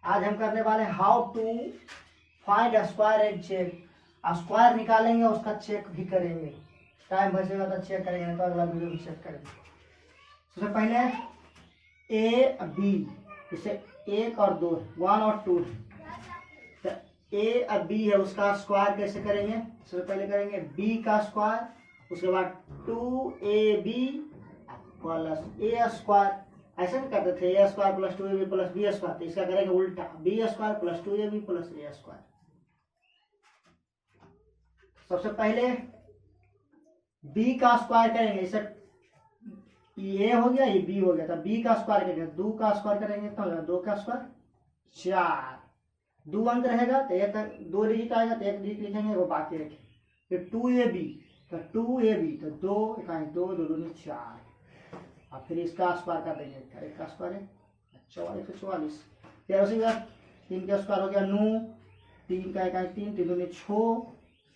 आज हम करने वाले how to find square and check. Square निकालेंगे, उसका चेक भी करेंगे। टाइम बचेगा तो चेक करेंगे, नहीं तो अगला वीडियो में चेक करेंगे। सबसे पहले ए बी, इसे एक और दो, 1 और 2 तो ए और बी है, उसका स्क्वायर कैसे करेंगे? सबसे पहले करेंगे बी का स्क्वायर, उसके बाद 2ab प्लस ए स्क्वायर। ऐसे भी करते थे, A square plus 2ab plus B square. तो इसका करेंगे उल्टा, B square plus 2ab plus A square. सबसे पहले बी का स्क्वायर करेंगे, इसे ये हो गया, ये बी हो गया। तो बी का स्क्वायर करेंगे, 2 का स्क्वायर करेंगे तो 2 का स्क्वायर 4, 2 अंक रहेगा तो एक 2 डिजिट आएगा तो 1 डिजिट लिखेंगे, वो बाकी रखेंगे। फिर 2ab तो 2ab तो 2 इकाई 2 2 दूनी 4, और फिर इसका स्क्वायर कर देंगे, एक का स्क्वायर है 144। फिर उसी बात 3 का स्क्वायर हो गया 9, 3 का इकाई 3 3 दूनी 6,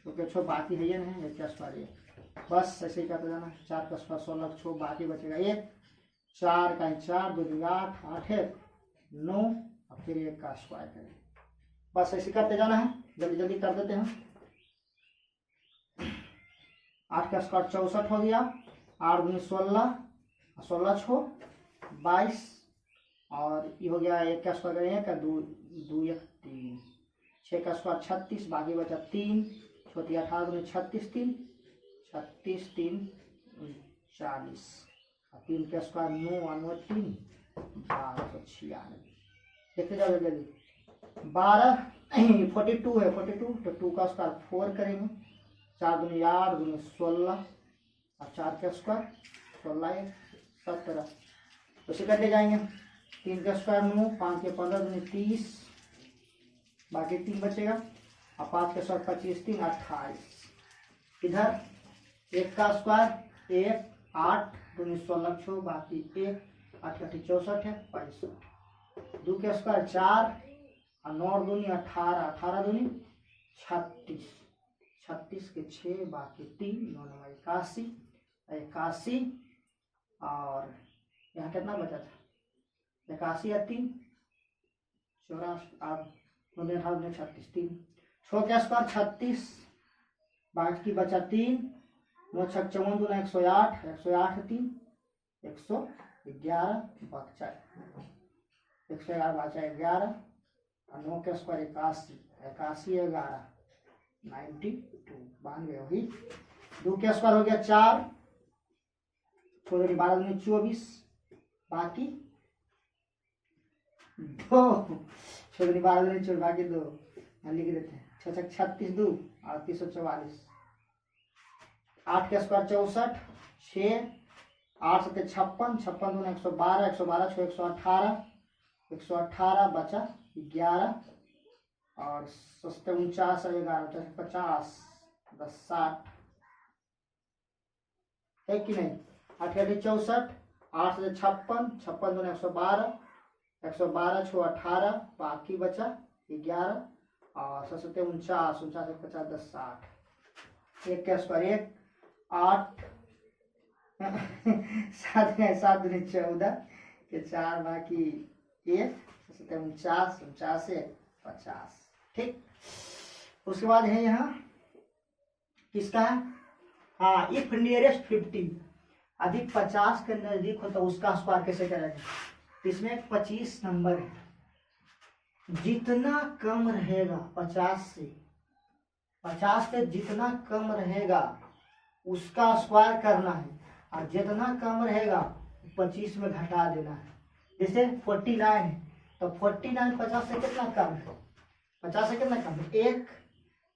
ओके 6 बाकी है ये नहीं, एक का स्क्वायर है। बस ऐसे ही करते जाना। 4 का स्क्वायर 16, 6 बाकी बचेगा 1, 4 का 4 2 दूनी 8, 8 है 9, और फिर 1 का स्क्वायर करेंगे। बस ऐसे करते जाना है, जल्दी जल्दी कर देते हैं। 8 का स्क्वायर 64 हो गया, 8 दूनी 16, 16 6 22, और ये हो गया 1 का स्क्वायर करेंगे का 2 2 1 3, 6 का स्क्वायर 36, बाकी बचा 3, छोटी 18 दूनी 36 3, 36 3 40, और 3 का स्क्वायर 9 9 3 1296। देखते जाओ जल्दी। 12 42 है, 42 तो 2 का स्क्वायर 4 करेंगे, 4 दूनी 8 दूनी 16, और 4 का स्क्वायर 16 17। उसे करते जाएंगे। 3 का स्क्वायर 9, 5 के 15 दूनी 30, बाकी 3 बचेगा, और 5 का स्क्वायर 25 3 28। इधर 1 का स्क्वायर 1 8 दूनी 16 6, बाकी 1 8 का 64 है 65। 2 का स्क्वायर 4 और 9 दूनी 18, 18 दूनी 36, 36 के 6, बाकी 3 9 9 81, 81, और यहाँ कितना बचा था? 81 या 3 84, आप 36 3। 6 का स्क्वायर 36, बाकी बचा 3, 9 6 54 दूना 108, 108 3 111, बचा 111 बचा 11, और 9 का स्क्वायर 81, 81 11 92 92 वही। 2 का स्क्वायर हो गया 4, 12 दूनी 24, बाकी 2, 12 दूनी 24, बाकी 2 लिख देते हैं। 6 36 2 और 344। 8 का स्क्वायर 64, 6 8 7 56, 56 दूनी 112, 112 6 118, 118 बचा 11, और 49 और 11 50 10 60 है कि नहीं? 8 64, 8 से 56, 56 दूनी 112, 112 6 18, बाकी बचा 11, और 7 49 49 50 10 60। 1 का स्क्वायर 1 8 7 7 दूनी 14 के 4, बाकी 1 49 49 50। ठीक, उसके बाद है यहाँ किसका है? हाँ, इफ नियरेस्ट 50 अधिक 50 के नजदीक हो तो उसका स्क्वायर कैसे करेंगे? इसमें 25 नंबर है, जितना कम रहेगा 50 से जितना कम रहेगा उसका स्क्वायर करना है, और जितना कम रहेगा 25 में घटा देना है। जैसे 49 है तो 49 50 से कितना कम है? 50 से कितना कम है? 1,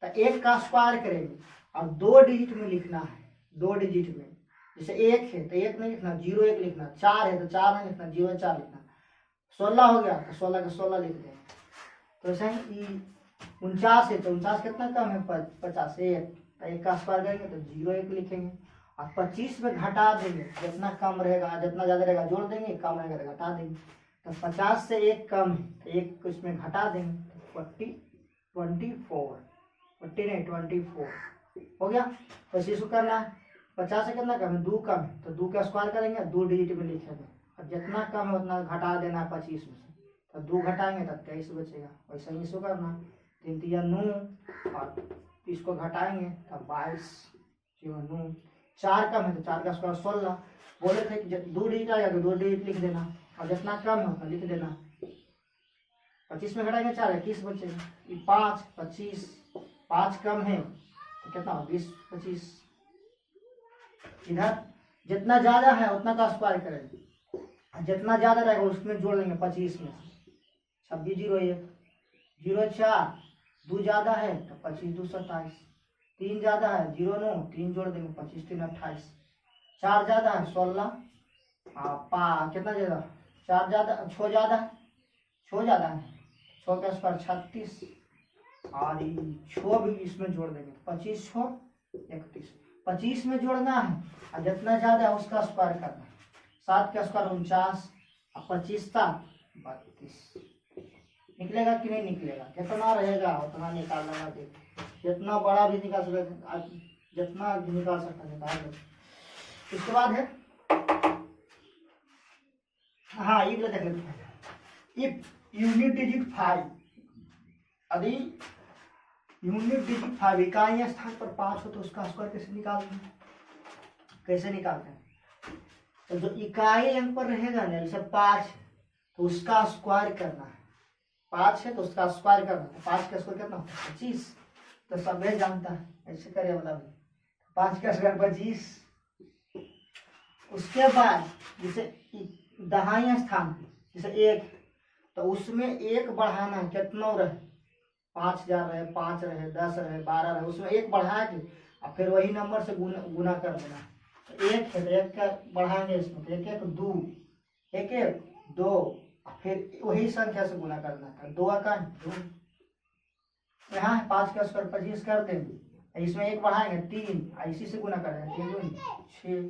तो 1 का स्क्वायर करेंगे और 2 डिजिट में लिखना है, 2 डिजिट में। जैसे 1 है तो 1 नहीं लिखना, 0 1 लिखना, 4 है तो 4 नहीं लिखना, 0 4 लिखना। 16 हो गया तो 16 का 16 लिख देंगे। तो ऐसे ही 49 है तो 49 कितना कम है? 50 से 1, तो 1 का स्क्वायर करेंगे तो 0 1 लिखेंगे, और 25 में घटा देंगे। जितना कम रहेगा, जितना ज़्यादा रहेगा जोड़ देंगे, कम रहेगा तो घटा देंगे। तो 50 से 1 कम है तो 1 इसमें घटा देंगे, 24 हो गया। तो इसको करना है, 50 से कितना कम है? 2 कम है तो 2 का स्क्वायर करेंगे, 2 डिजिट में लिखेंगे, और जितना कम है उतना घटा देना है 25 में से। तो 2 घटाएंगे तो 23 बचेगा। वैसे ही इसको करना, 3 तिया 9 और इसको घटाएंगे तो 22 9। 4 कम है तो 4 का स्क्वायर 16। बोले थे कि 2 डिजिट आएगा तो 2 डिजिट लिख देना और जितना कम है उतना लिख देना। 25 में घटाएंगे 4 21 बचेगा। 5 25 5 कम है तो कितना 20 25। इधर जितना ज्यादा है उतना का स्क्वायर करेंगे, जितना ज्यादा रहेगा उसमें जोड़ लेंगे 25 में 26 0 1 0 4 2 ज्यादा है तो 25 2 27। 3 ज्यादा है 0 9 3 जोड़ देंगे 25 3 28। 4 ज्यादा है 16 कितना ज्यादा 4 ज्यादा 6 ज्यादा है 6 ज्यादा है 6 का स्क्वायर 36 और 6 भी इसमें जोड़ देंगे 25 6 31। 25 में जोड़ना है और जितना ज्यादा है उसका स्क्वायर करना है। 7 का स्क्वायर 49 और 25 था 32। निकलेगा कि नहीं निकलेगा, जितना रहेगा उतना निकालना है। देख जितना बड़ा भी निकाल सकता, जितना भी निकाल सकता निकाल दो। इसके बाद है हाँ ये देख लेते हैं। इफ यूनिट डिजिट 5, यदि यूनिट डिजिट 5 इकाई स्थान पर 5 हो तो उसका स्क्वायर कैसे निकालते हैं? कैसे निकालते हैं? तो जो इकाई अंक पर रहेगा ना जैसे 5 तो उसका स्क्वायर करना है। 5 है तो उसका स्क्वायर करना है। 5 का स्क्वायर कितना होता है 25। तो सब जानता है, ऐसे करिए मतलब 5 का स्क्वायर 25। उसके बाद जैसे दहाई स्थान जैसे 1 तो उसमें 1 बढ़ाना है, कितना रहे 5000 रहे 5 रहे 10 रहे 12 रहे, उसमें 1 बढ़ा के और फिर वही नंबर से गुना कर देना। तो 1 है तो 1 का बढ़ाएंगे इसमें तो 1 1 2 1 1 2 फिर वही संख्या से गुना करना है। 2 का 2 यहाँ 5 का स्क्वायर 25 कर देंगे, इसमें 1 बढ़ाएंगे 3 इसी से गुना कर देंगे 3 2 6।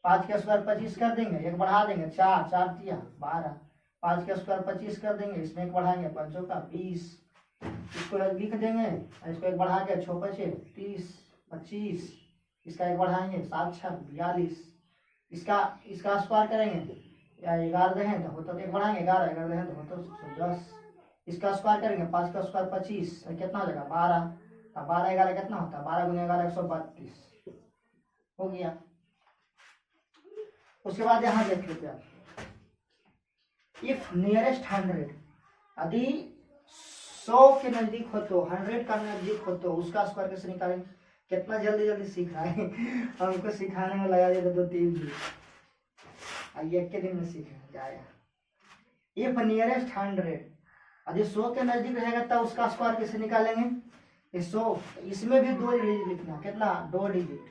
5 का स्क्वायर 25 कर देंगे, 1 बढ़ा देंगे 4 4 तिया 12। 5 का स्क्वायर 25 कर देंगे, इसमें 1 बढ़ाएंगे 5 का 20। इसको लिख देंगे, इसको 1 बढ़ा के 6 5 30 25। इसका 1 बढ़ाएंगे 7 6 42। इसका स्क्वायर करेंगे या 11 है तो होता तो 1 बढ़ाएंगे 11 11 है तो होता 10। इसका स्क्वायर करेंगे 5 का स्क्वायर 25 कितना हो जाएगा 12। 12 11 कितना होता है 12 गुना 11 132 हो गया। उसके बाद यहाँ देख लेते हैं इफ नियरेस्ट 100, यदि 100 के नजदीक हो तो 100 का नजदीक हो तो उसका स्क्वायर कैसे निकालेंगे? कितना जल्दी जल्दी सीख रहा है हमको सिखाने में लगा दिया 2-3 दिन, एक के दिन में सीख जाएगा। इफ नियरेस्ट 100, यदि 100 के नजदीक रहेगा तब उसका स्क्वायर कैसे निकालेंगे? 100 इसमें भी 2 डिजिट लिखना, कितना 2 डिजिट,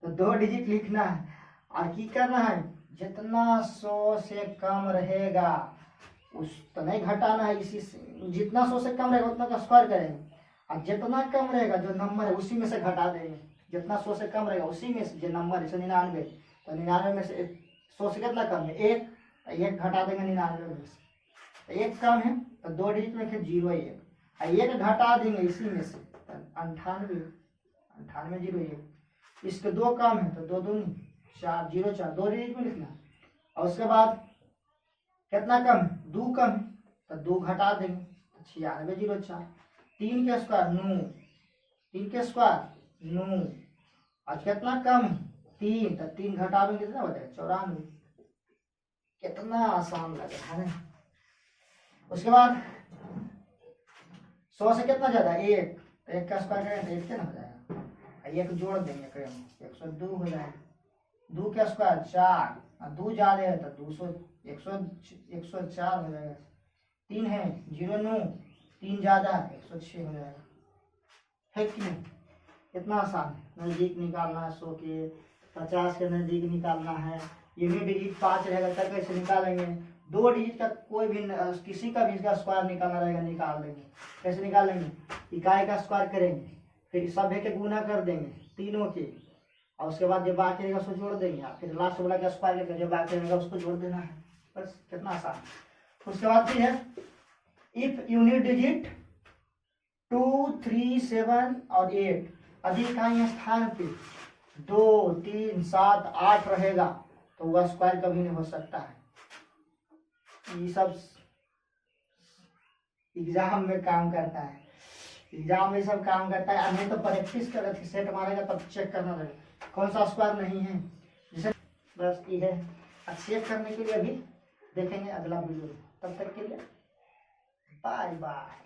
तो 2 डिजिट लिखना है और की करना है जितना 100 से कम रहेगा उस तो नहीं घटाना है, इसी से जितना 100 से कम रहेगा उतना का स्क्वायर करेंगे और जितना कम रहेगा जो नंबर है उसी में से घटा देंगे। जितना 100 से कम रहेगा उसी में से जो नंबर है 99 तो 99 में से 100 से कितना कम है 1 तो 1 घटा देंगे 99 में से, तो 1 कम है तो 2 डिजिट में 0 1 और 1 घटा देंगे इसी में से 98 0 1। इसके 2 कम है तो 2 2 4 0 4 2 डिजिट में लिखना। और उसके बाद कितना कम 2 कम तो 2 घटा देंगे 96 0 4। 3 के स्क्वायर 9, 3 के स्क्वायर 9 और कितना कम 3 तो 3 घटा देंगे कितना बचेगा 94। कितना आसान लग रहा है। उसके बाद 100 से कितना ज्यादा 1 तो 1 का स्क्वायर करेंगे 1 कितना हो जाएगा 1 जोड़ देंगे करेंगे 102 हो जाएगा। 2 का स्क्वायर 4 और 2 ज्यादा है तो 200 104 हो जाएगा। 3 है 0 9 3 ज्यादा 106 हो जाएगा। है कि नहीं? कितना आसान है। नजदीक निकालना है 100 के, 50 के नजदीक निकालना है। यूनिट डिजिट 5 रहेगा तब कैसे निकालेंगे? 2 डिजिट का कोई भी किसी का भी इसका स्क्वायर निकालना रहेगा निकाल देंगे। कैसे निकालेंगे? इकाई का स्क्वायर करेंगे फिर सभी के गुना कर देंगे तीनों के और उसके बाद जो बाकी रहेगा उसको जोड़ देंगे फिर लास्ट वाला का स्क्वायर करके जो बाकी रहेगा उसको जोड़ देना है। बस कितना आसान। उसके बाद फिर है इफ यूनिट डिजिट 2 3 7 और 8 यदि इकाई स्थान पे 2 3 7 8 रहेगा तो वह स्क्वायर कभी नहीं हो सकता है। ये सब एग्जाम में काम करता है, एग्जाम में सब काम करता है। नहीं तो प्रैक्टिस कर रहे थे, सेट मारेगा तब चेक करना रहेगा कौन सा स्क्वायर नहीं है। जैसे बस ये है। अब चेक करने के लिए अभी देखेंगे अगला वीडियो। तब तक के लिए बाय बाय।